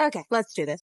Okay, let's do this.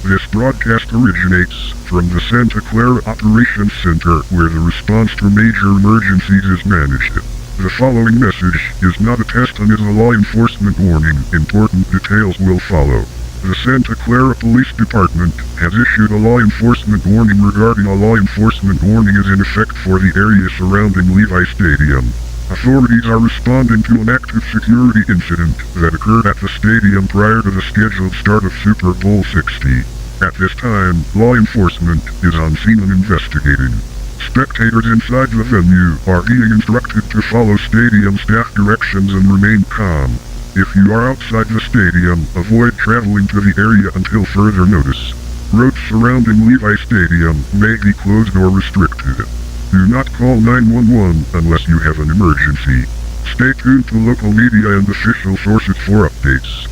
This broadcast originates from the Santa Clara Operations Center, where the response to major emergencies is managed. The following message is not a test and is a law enforcement warning. Important details will follow. The Santa Clara Police Department has issued a law enforcement warning regarding a law enforcement warning is in effect for the area surrounding Levi Stadium. Authorities are responding to an active security incident that occurred at the stadium prior to the scheduled start of Super Bowl 60. At this time, law enforcement is on scene and investigating. Spectators inside the venue are being instructed to follow stadium staff directions and remain calm. If you are outside the stadium, avoid traveling to the area until further notice. Roads surrounding Levi Stadium may be closed or restricted. Do not call 911 unless you have an emergency. Stay tuned to local media and official sources for updates.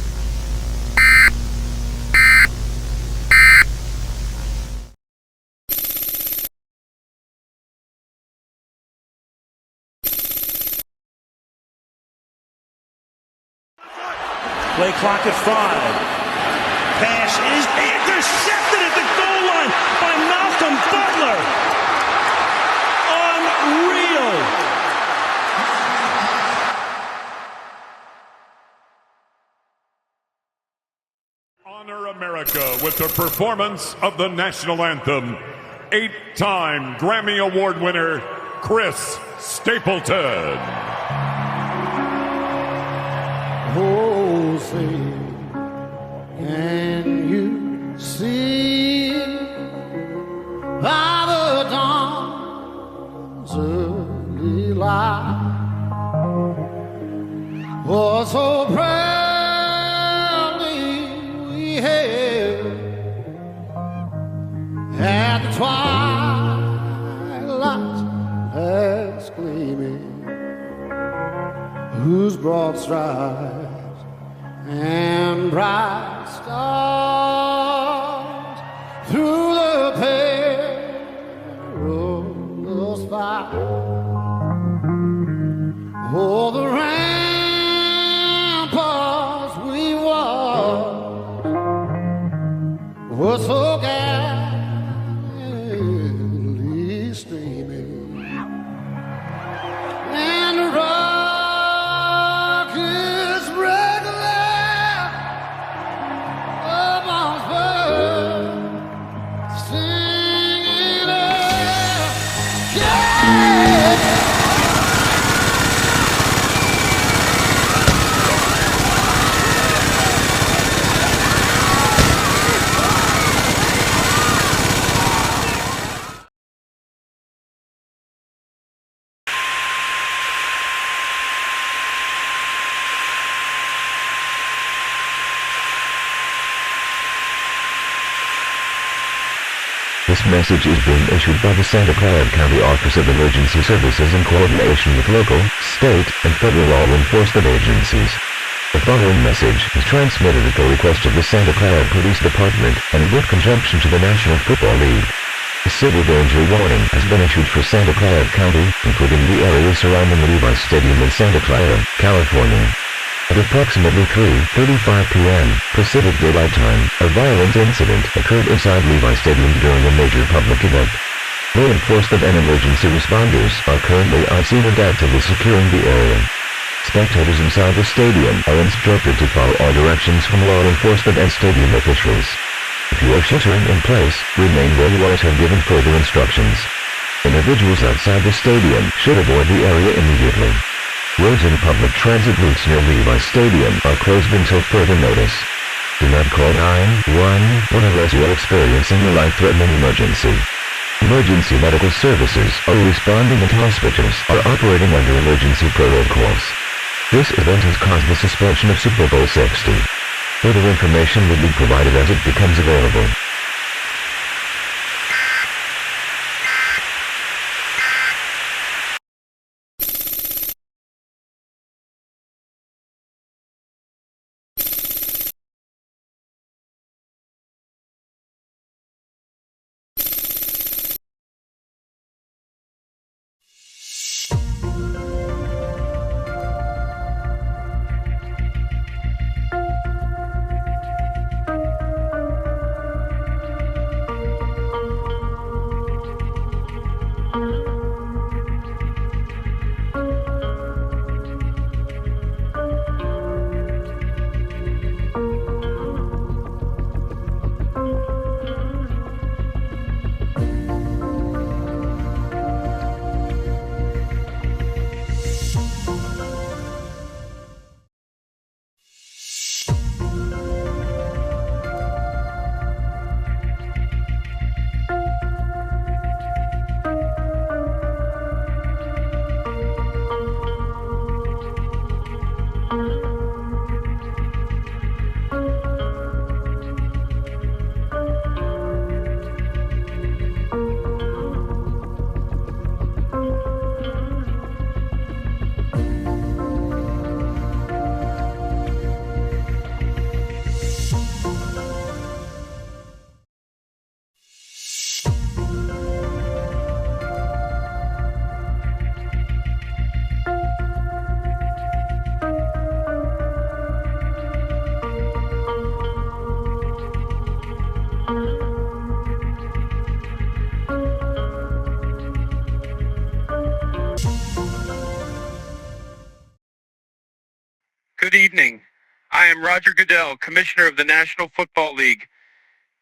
Play clock at 5. Pass is intercepted at the goal line by Malcolm Butler. Unreal. Honor America with the performance of the national anthem. 8-time Grammy Award winner, Chris Stapleton. Oh, say, can you see by the dawn's early light what so proudly we hailed at the twilight's last gleaming, whose broad stripes and bright stars through the perilous fight. Oh, the ramparts we walked were so gallantly streaming, and the rockets break This message is being issued by the Santa Clara County Office of Emergency Services in coordination with local, state, and federal law enforcement agencies. The following message is transmitted at the request of the Santa Clara Police Department and in conjunction to the National Football League. A civil danger warning has been issued for Santa Clara County, including the area surrounding Levi's Stadium in Santa Clara, California. At approximately 3:35 p.m. Pacific Daylight Time, a violent incident occurred inside Levi's Stadium during a major public event. Law enforcement and emergency responders are currently on scene and actively securing the area. Spectators inside the stadium are instructed to follow all directions from law enforcement and stadium officials. If you are sheltering in place, remain where you are until given further instructions. Individuals outside the stadium should avoid the area immediately. Roads and public transit routes near Levi's Stadium are closed until further notice. Do not call 911 unless you are experiencing a life-threatening emergency. Emergency medical services are responding and hospitals are operating under emergency protocols. This event has caused the suspension of Super Bowl 60. Further information will be provided as it becomes available. Good evening. I am Roger Goodell, Commissioner of the National Football League.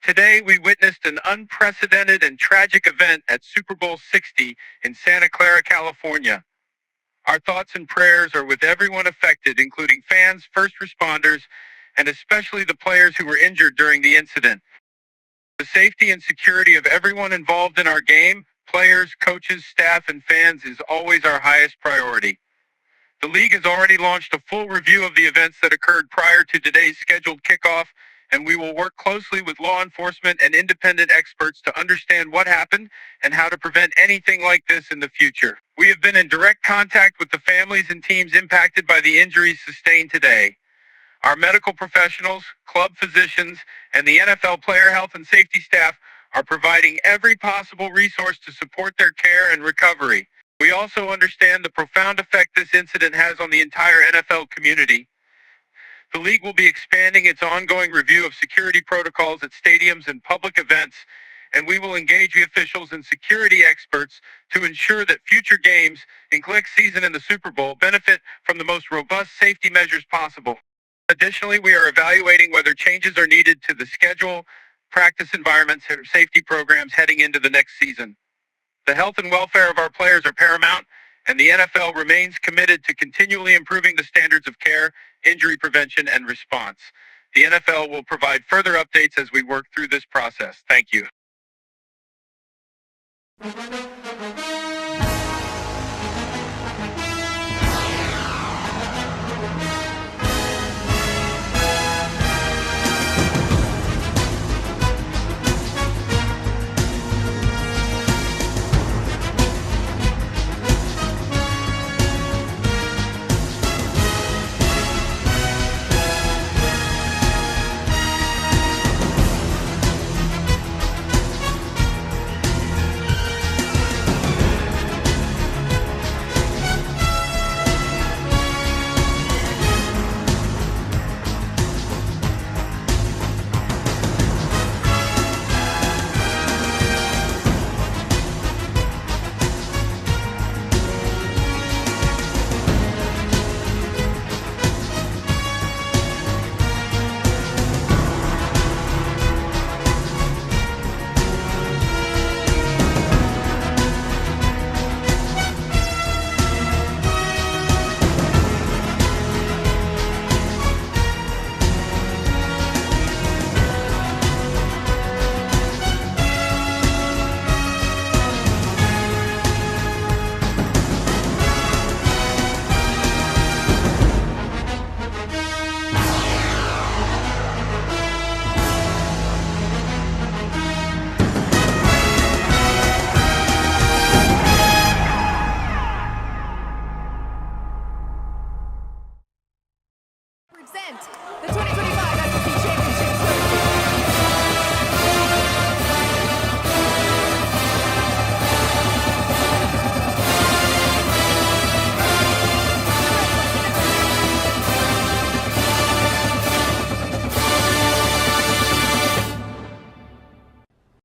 Today, we witnessed an unprecedented and tragic event at Super Bowl 60 in Santa Clara, California. Our thoughts and prayers are with everyone affected, including fans, first responders, and especially the players who were injured during the incident. The safety and security of everyone involved in our game, players, coaches, staff, and fans, is always our highest priority. The league has already launched a full review of the events that occurred prior to today's scheduled kickoff, and we will work closely with law enforcement and independent experts to understand what happened and how to prevent anything like this in the future. We have been in direct contact with the families and teams impacted by the injuries sustained today. Our medical professionals, club physicians, and the NFL player health and safety staff are providing every possible resource to support their care and recovery. We also understand the profound effect this incident has on the entire NFL community. The league will be expanding its ongoing review of security protocols at stadiums and public events, and we will engage the officials and security experts to ensure that future games, including season and the Super Bowl, benefit from the most robust safety measures possible. Additionally, we are evaluating whether changes are needed to the schedule, practice environments, and safety programs heading into the next season. The health and welfare of our players are paramount, and the NFL remains committed to continually improving the standards of care, injury prevention, and response. The NFL will provide further updates as we work through this process. Thank you.